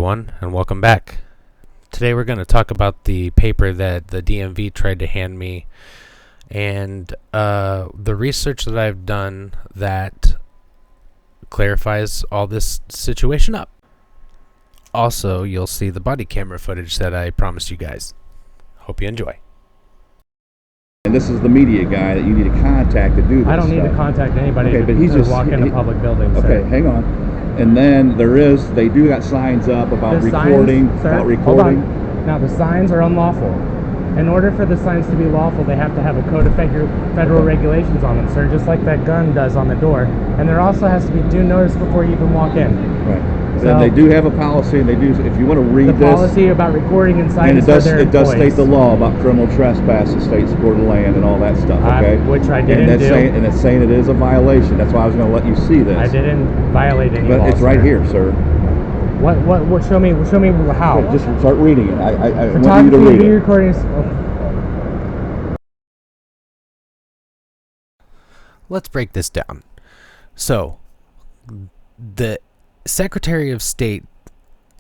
everyone, and welcome back. Today we're going to talk about the paper that the DMV tried to hand me and the research that I've done that clarifies all this situation up. Also, you'll see the body camera footage that I promised you guys. Hope you enjoy. And this is the media guy that you need to contact to do this. I don't need to contact anybody to walk into public buildings. Okay, hang on. And then they do got signs up about recording. Hold on. Now, the signs are unlawful. In order for the signs to be lawful, they have to have a code of federal regulations on them, sir, just like that gun does on the door. And there also has to be due notice before you even walk in. Right. So they do have a policy, and they do. If you want to read the policy about recording inside, and it does state the law about criminal trespass and state supported land and all that stuff. Okay, which I didn't do. And it's saying it is a violation. That's why I was going to let you see this. I didn't violate any law. But it's right here, sir. What? Show me how. Okay, just start reading it. I want you to read it. Recording. Let's break this down. So, the Secretary of State,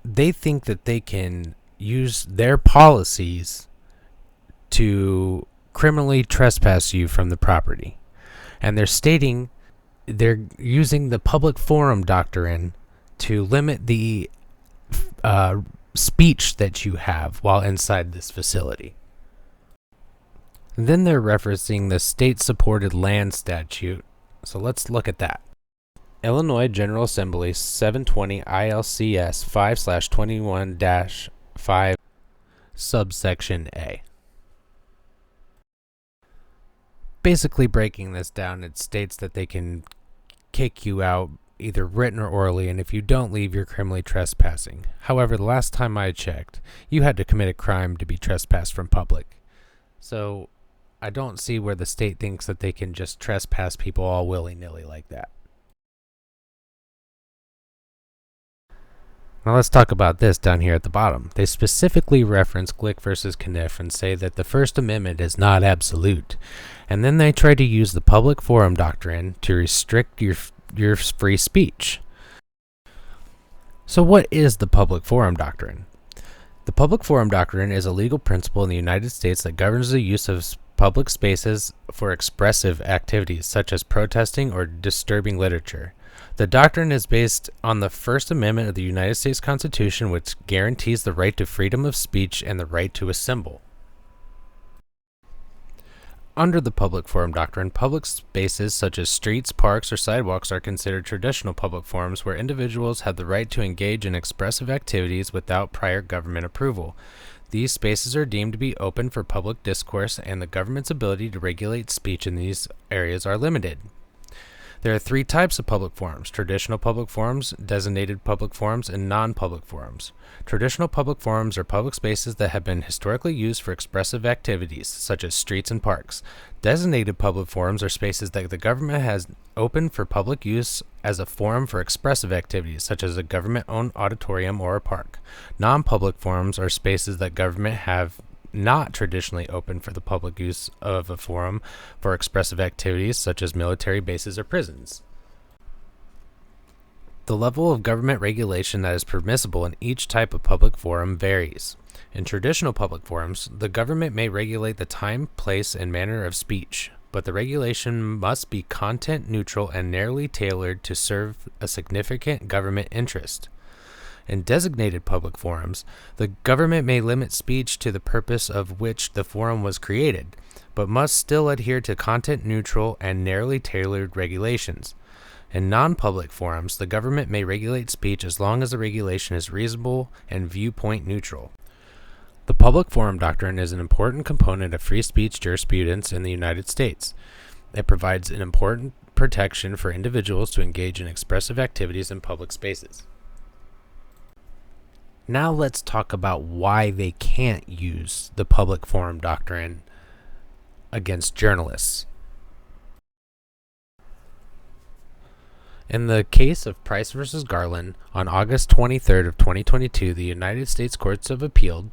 they think that they can use their policies to criminally trespass you from the property. And they're using the public forum doctrine to limit the speech that you have while inside this facility. And then they're referencing the state-supported land statute. So let's look at that. Illinois General Assembly 720 ILCS 5/21-5 subsection A. Basically breaking this down, it states that they can kick you out either written or orally, and if you don't leave, you're criminally trespassing. However, the last time I checked, you had to commit a crime to be trespassed from public. So I don't see where the state thinks that they can just trespass people all willy-nilly like that. Now let's talk about this down here at the bottom. They specifically reference Glick versus Kniff and say that the First Amendment is not absolute. And then they try to use the public forum doctrine to restrict your free speech. So what is the public forum doctrine? The public forum doctrine is a legal principle in the United States that governs the use of public spaces for expressive activities such as protesting or disturbing literature. The doctrine is based on the First Amendment of the United States Constitution, which guarantees the right to freedom of speech and the right to assemble. Under the public forum doctrine, public spaces such as streets, parks, or sidewalks are considered traditional public forums where individuals have the right to engage in expressive activities without prior government approval. These spaces are deemed to be open for public discourse, and the government's ability to regulate speech in these areas are limited. There are three types of public forums: traditional public forums, designated public forums, and non-public forums. Traditional public forums are public spaces that have been historically used for expressive activities, such as streets and parks. Designated public forums are spaces that the government has opened for public use as a forum for expressive activities, such as a government-owned auditorium or a park. Non-public forums are spaces that government have not traditionally open for the public use of a forum for expressive activities such as military bases or prisons. The level of government regulation that is permissible in each type of public forum varies. In traditional public forums, the government may regulate the time, place, and manner of speech, but the regulation must be content neutral and narrowly tailored to serve a significant government interest. In designated public forums, the government may limit speech to the purpose of which the forum was created, but must still adhere to content-neutral and narrowly tailored regulations. In non-public forums, the government may regulate speech as long as the regulation is reasonable and viewpoint neutral. The public forum doctrine is an important component of free speech jurisprudence in the United States. It provides an important protection for individuals to engage in expressive activities in public spaces. Now let's talk about why they can't use the public forum doctrine against journalists. In the case of Price versus Garland, on August 23rd of 2022, the United States Courts of Appeal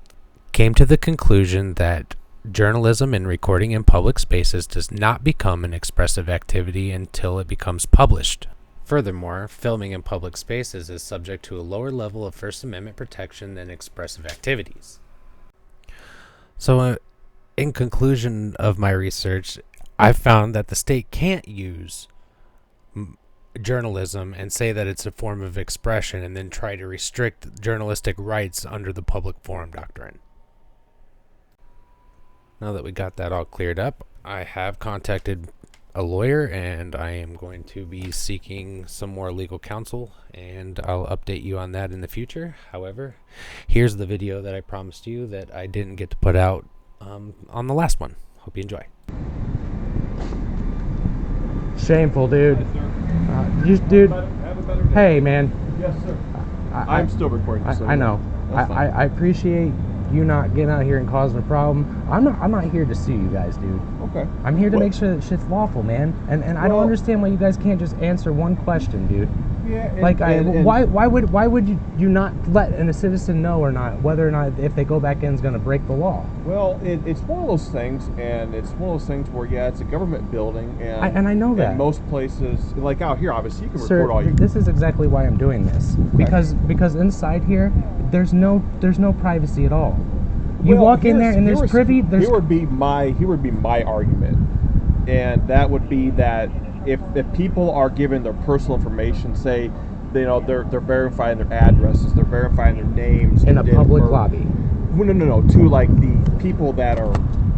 came to the conclusion that journalism and recording in public spaces does not become an expressive activity until it becomes published. Furthermore, filming in public spaces is subject to a lower level of First Amendment protection than expressive activities. So, in conclusion of my research, I found that the state can't use journalism and say that it's a form of expression and then try to restrict journalistic rights under the public forum doctrine. Now that we got that all cleared up, I have contacted a lawyer and I am going to be seeking some more legal counsel, and I'll update you on that in the future. However, here's the video that I promised you that I didn't get to put out on the last one. Hope you enjoy. Shameful, dude. Dude. Hey, man. Yes, sir. I'm still recording. I know. I appreciate you not getting out here and causing a problem. I'm not here to sue you guys, dude. Okay. I'm here to make sure that shit's lawful, man. And I don't understand why you guys can't just answer one question, dude. Yeah. Why would you not let a citizen know or not whether or not if they go back in is going to break the law? Well, it's one of those things, and it's one of those things where it's a government building, and I know that. In most places, like out here, obviously you can Sir, record all you. This is exactly why I'm doing this, because inside here there's no privacy at all. You walk in there and there's privy. Here would be my argument, and that would be that if people are given their personal information, say, they're verifying their addresses, they're verifying their names in a public lobby. No, to like the people that are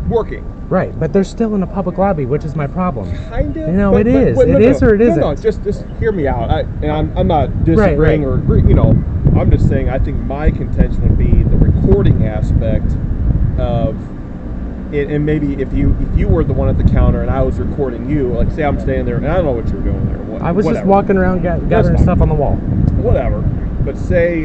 working. Right, but they're still in a public lobby, which is my problem. Kind of. No, it is. It is or it isn't. No, just hear me out. I'm not disagreeing or agree. I'm just saying I think my contention would be the recording aspect of it, and maybe if you were the one at the counter and I was recording you, like say I'm standing there and I don't know what you were doing there. I was just walking around gathering stuff on the wall. Whatever. But say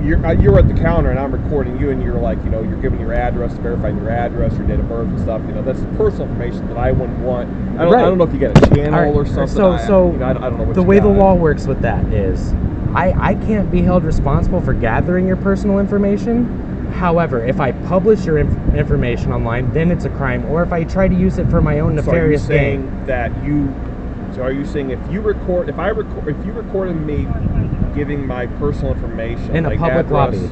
you're at the counter and I'm recording you, and you're like, you're giving your address, verifying your address, your date of birth and stuff. That's personal information that I wouldn't want. I don't know if you get a channel or something. So I don't know what the way the law works with that is, I can't be held responsible for gathering your personal information. However, if I publish your information online, then it's a crime. Or if I try to use it for my own nefarious gain. So are you saying if you recorded me giving my personal information in a public lobby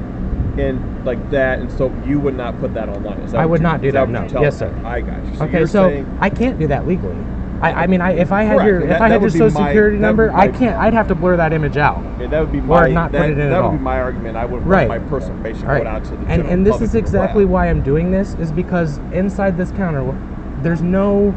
and like that, and so you would not put that online? I would not do that. No. Yes, sir. I got you. Okay, so I can't do that legally. If I had your social security number, I'd have to blur that image out. Yeah, that would be my or not put it in at all. That would be my argument. I wouldn't want my personal information going out to the general and this public is exactly why I'm doing this, is because inside this counter there's no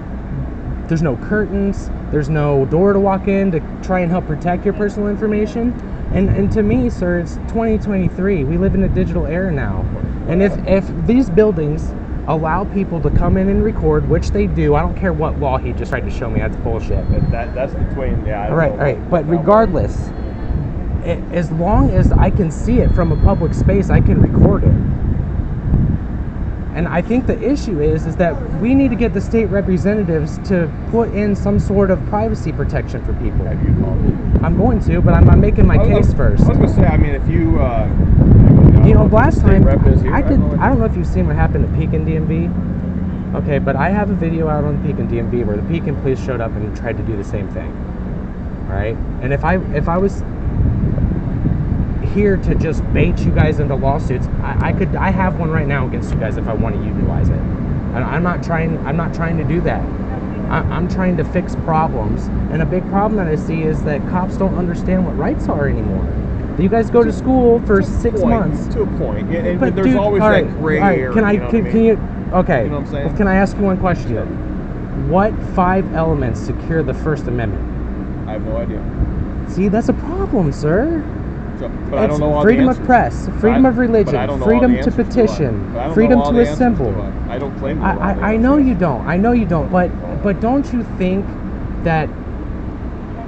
curtains, there's no door to walk in to try and help protect your personal information. And to me, sir, it's 2023. We live in a digital era now. And if these buildings allow people to come in and record, which they do, I don't care what law he just tried to show me. That's bullshit. That's between, all right. But regardless, as long as I can see it from a public space, I can record it. And I think the issue is that we need to get the state representatives to put in some sort of privacy protection for people. Have you called it? I'm going to, but I'm making my case first. I was going to say, if you... last time, I don't know if you've seen what happened at Peoria Dmv. Okay, but I have a video out on Peoria Dmv where the Peoria police showed up and tried to do the same thing. All right? And if I was here to just bait you guys into lawsuits, I have one right now against you guys if I want to utilize it. And I'm not trying to do that. I'm trying to fix problems, and a big problem that I see is that cops don't understand what rights are anymore. You guys go to school for 6 months. To a point. Yeah, but there's always that gray area. Can you okay. You know what I'm saying? Well, can I ask you one question? Sure. What 5 elements secure the First Amendment? I have no idea. See, that's a problem, sir. But I don't know all freedom the of press, freedom of religion, freedom to petition, freedom to assemble. I don't claim to I know you don't. I know you don't. But don't you think that...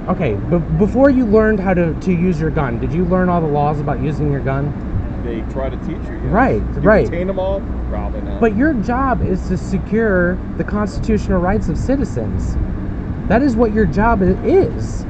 Okay, before you learned how to use your gun, did you learn all the laws about using your gun? They try to teach you. Yes. Right. Did you retain them all? Probably not. But your job is to secure the constitutional rights of citizens. That is what your job is.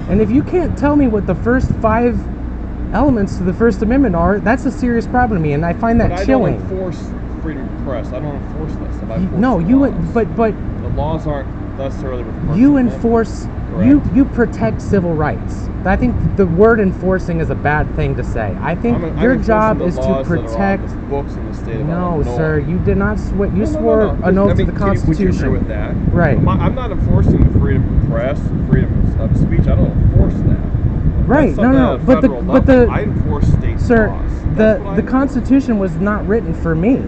And if you can't tell me what the first 5 elements to the First Amendment are, that's a serious problem to me, and I find that chilling. I don't enforce freedom of press. I don't enforce this. No, you would, but the laws aren't necessarily with the First You Amendment. enforce, Correct. you protect civil rights. I think the word enforcing is a bad thing to say. I think your job is to protect. The books in the state of No, Illinois. sir, you did not swear. You No. swore an oath to the Constitution. Would you agree with that? Right. I'm not enforcing the freedom of press, freedom of speech. I don't enforce that. Right. No. But I enforce state sir, laws. the Constitution was not written for me.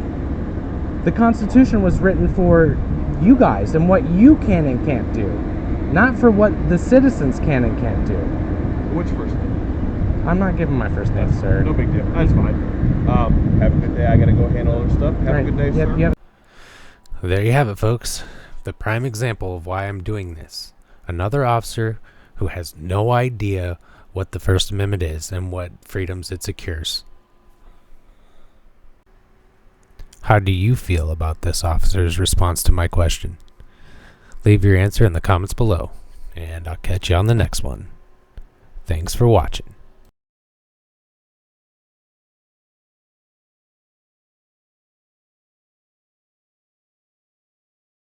The Constitution was written for you guys and what you can and can't do, not for what the citizens can and can't do. Which first name? I'm not giving my first name, sir. No big deal. That's fine. Have a good day. I gotta go handle other stuff. Have a good day, sir. Yep. There you have it, folks. The prime example of why I'm doing this. Another officer who has no idea what the First Amendment is and what freedoms it secures. How do you feel about this officer's response to my question? Leave your answer in the comments below, and I'll catch you on the next one. Thanks for watching.